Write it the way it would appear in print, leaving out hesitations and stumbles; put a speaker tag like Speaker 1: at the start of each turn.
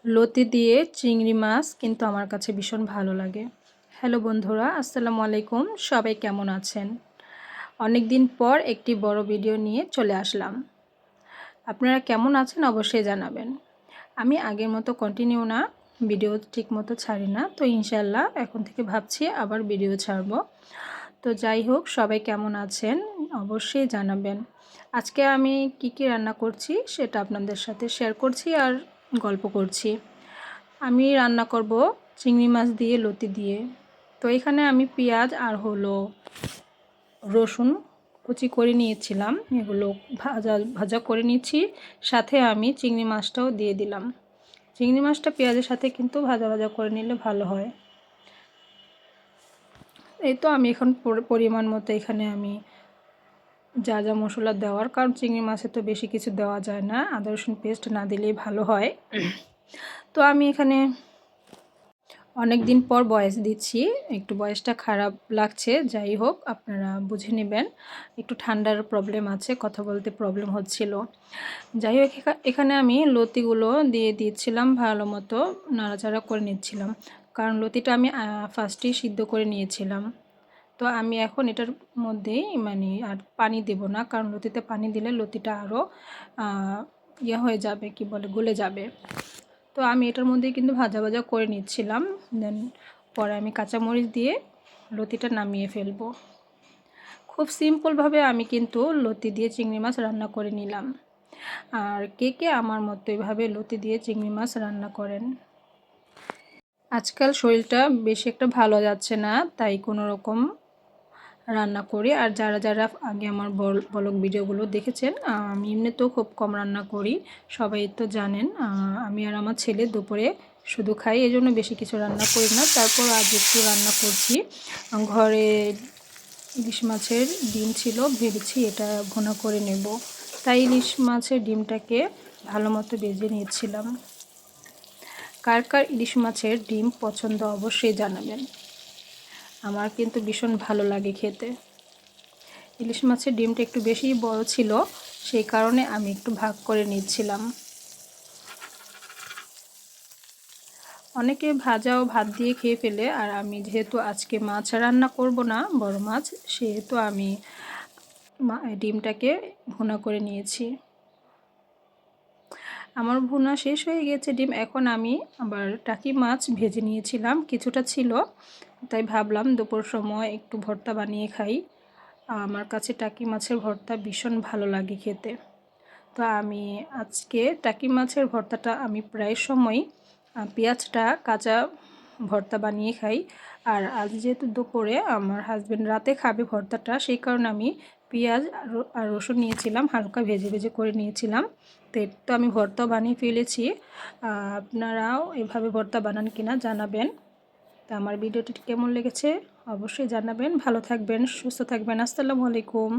Speaker 1: লতি দিয়ে চিংড়ি মাছ কিন্তু আমার কাছে ভীষণ ভালো লাগে। হ্যালো বন্ধুরা, আসসালামু আলাইকুম। সবাই কেমন আছেন? অনেক দিন পর একটি বড় ভিডিও নিয়ে চলে আসলাম। আপনারা কেমন আছেন অবশ্যই জানাবেন। আমি আগের মতো কন্টিনিউ না, ভিডিও ঠিক মতো ছাড়ি না, তো ইনশাল্লাহ এখন থেকে ভাবছি আবার ভিডিও ছাড়ব। তো যাই হোক, সবাই কেমন আছেন অবশ্যই জানাবেন। আজকে আমি কি রান্না করছি সেটা আপনাদের সাথে শেয়ার করছি আর গল্প করছি। আমি রান্না করব চিংড়ি মাছ দিয়ে লতি দিয়ে। তো এখানে আমি পেঁয়াজ আর রসুন কুচি করে নিয়েছিলাম, এগুলো ভাজা ভাজা করে নিয়েছি। সাথে আমি চিংড়ি মাছটাও দিয়ে দিলাম। চিংড়ি মাছটা পেঁয়াজের সাথে কিন্তু ভাজা ভাজা করে নিলে ভালো হয়। এই তো আমি এখন পরিমাণ মতো এখানে আমি যা যা মশলা দেওয়ার, কারণ চিংড়ি মাছে তো বেশি কিছু দেওয়া যায় না, আদা রসুন পেস্ট না দিলেই ভালো হয়। তো আমি এখানে অনেক দিন পর ভয়েস দিচ্ছি, একটু ভয়েসটা খারাপ লাগছে, যাই হোক আপনারা বুঝে নেবেন। একটু ঠান্ডার প্রবলেম আছে, কথা বলতে প্রবলেম হচ্ছিল। যাই হোক, এখানে আমি লতিগুলো দিয়ে দিচ্ছিলাম, ভালো মতো নাড়াচাড়া করে নিচ্ছিলাম, কারণ লতিটা আমি ফার্স্টেই সিদ্ধ করে নিয়েছিলাম। তো আমি এখন এটার মধ্যেই আর পানি দেব না, কারণ লতিতে পানি দিলে লতিটা আরও হয়ে যাবে, কি বলে, গলে যাবে। তো আমি এটার মধ্যে কিন্তু ভাজা ভাজা করে নিচ্ছিলাম, দেন পরে আমি কাঁচামরিচ দিয়ে লতিটা নামিয়ে ফেলবো। খুব সিম্পলভাবে আমি কিন্তু লতি দিয়ে চিংড়ি মাছ রান্না করে নিলাম। আর কে কে আমার মতো এভাবে লতি দিয়ে চিংড়ি মাছ রান্না করেন? আজকাল শরীরটা বেশি একটা ভালো যাচ্ছে না, তাই কোনো রকম রান্না করি। আর যারা যারা আগে আমার ব্লগ ভিডিওগুলো দেখেছেন, আমি এমনিতেও খুব কম রান্না করি, সবাই তো জানেন। আমি আর আমার ছেলে দুপুরে শুধু খাই, এই জন্য বেশি কিছু রান্না করি না। তারপর আজ একটু রান্না করছি। ঘরে ইলিশ মাছের ডিম ছিল, ভেবেছি এটা ভুনা করে নেব, তাই ইলিশ মাছের ডিমটাকে ভালো মতো ভেজে নিয়েছিলাম। কার কার ইলিশ মাছের ডিম পছন্দ অবশ্যই জানাবেন, আমার কিন্তু ভীষণ ভালো লাগে খেতে। ইলিশ মাছের ডিমটা একটু বেশি বড় ছিল, সেই কারণে আমি একটু ভাগ করে নিচ্ছিলাম। অনেকে ভাজা ও ভাত দিয়ে খেয়ে ফেলে, আর আমি যেহেতু আজকে মাছ রান্না করব না, বড় মাছ, সেহেতু আমি ডিমটাকে ভুনা করে নিয়েছি। আমার ভুনা শেষ হয়ে গেছে ডিম, এখন আমি আবার টাকি মাছ ভেজে নিয়েছিলাম, কিছুটা ছিল, তাই ভাবলাম দুপুর সময় একটু ভর্তা বানিয়ে খাই। আমার কাছে টাকি মাছের ভর্তা ভীষণ ভালো লাগে খেতে। তো আমি আজকে টাকি মাছের ভর্তাটা আমি প্রায় সময় পেঁয়াজটা কাঁচা ভর্তা বানিয়ে খাই। আর আজ যেহেতু দুপুরে আমার হাজব্যান্ড রাতে খাবে ভর্তাটা, সেই কারণে আমি পেঁয়াজ আর রসুন নিয়েছিলাম, হালকা ভেজে ভেজে করে নিয়েছিলাম। তো আমি ভর্তাও বানিয়ে ফেলেছি। আপনারাও এভাবে ভর্তা বানান কিনা জানাবেন। তা আমার ভিডিওটি কেমন লেগেছে অবশ্যই জানাবেন। ভালো থাকবেন, সুস্থ থাকবেন। আসসালামু আলাইকুম।